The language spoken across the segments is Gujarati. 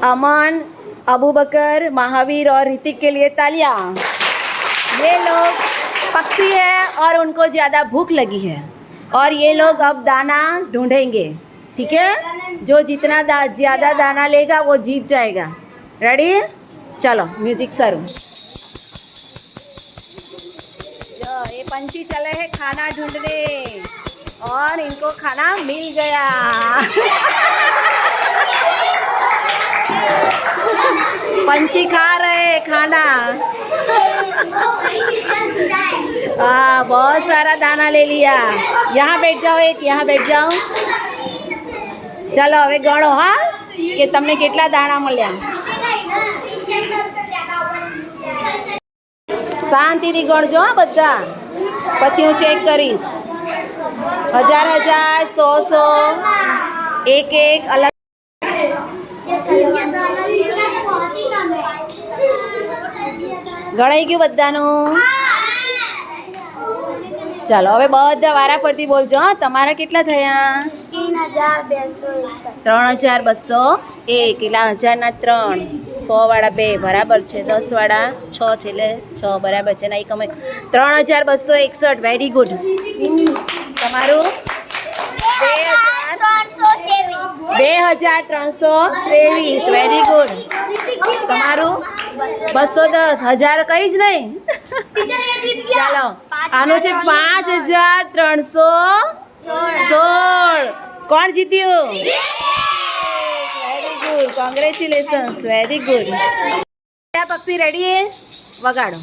अमन, अबू बकर, महावीर और ऋतिक के लिए तालियां। ये लोग पक्षी है और उनको ज़्यादा भूख लगी है और ये लोग अब दाना ढूंढेंगे, ठीक है। जो जितना ज़्यादा दाना लेगा वो जीत जाएगा। रेडी? चलो म्यूजिक शुरू। ये पंछी चले हैं खाना ढूंढने और इनको खाना मिल गया। पंछी खा रहे खाना। हाँ, बहुत सारा दाना ले लिया। यहाँ बैठ जाओ, एक यहाँ बैठ जाओ। चलो હવે ગણો હા કે તમને કેટલા દાણા મળ્યા। શાંતિથી ગણજો હા બધા, પછી હું ચેક કરીશ। 1000 1000 100 100 એક એક અલગ। ગણાઈ ગયું બધાનું? ચાલો હવે બધા વારા ફરતી બોલજો હા। તમારા કેટલા થયા? 3201 એટલે 1000 ના 3, 100 વાળા 2 બરાબર છે, 10 વાળા 6 છે એટલે 6 બરાબર છે ને। 3261 વેરી ગુડ। તમારું 2323 વેરી ગુડ। તમારું 210 1000 કઈ જ નહીં। ચાલો આનું છે 5316। કોણ જીત્યું? Very good, congratulations, very good. પક્ષી રેડી? વગાડો।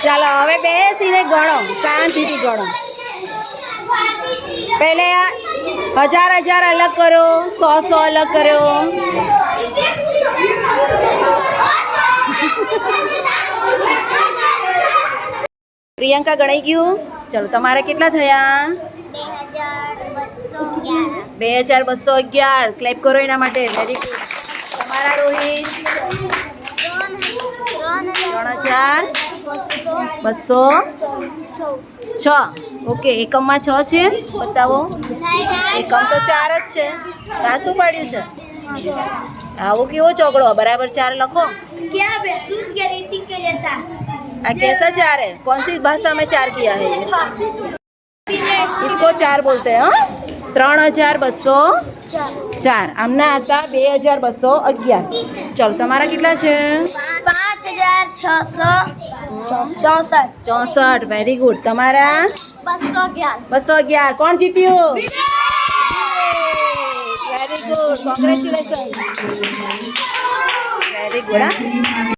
ચાલો હવે બેસીને ગણો, શાંતિથી ગણો। પહેલે 1000 અલગ કરો, 100 અલગ કરો। પ્રિયંકા ગણાઈ ગયું? ચલો તમારે કેટલા થયા? 2211। ક્લેપ કરો એના માટે, વેરી ગુડ। તમારા રોહિત? 3206। ઓકે, એકમમાં 6 છે, બતાવો। એકમ તો 4 જ છે, આ શું પાડ્યું છે? આવો કેવો ચોકડો, બરાબર 4 લખો। कैसा 4 है? कौन सी भाषा में 4 किया है? इसको 4 बोलते हैं। 3204 आमना आता 2211। चलो તમારા કેટલા છે? 5664 વેરી ગુડ। તમારા 211। કોણ જીત્યું? Very good, congratulation, very good.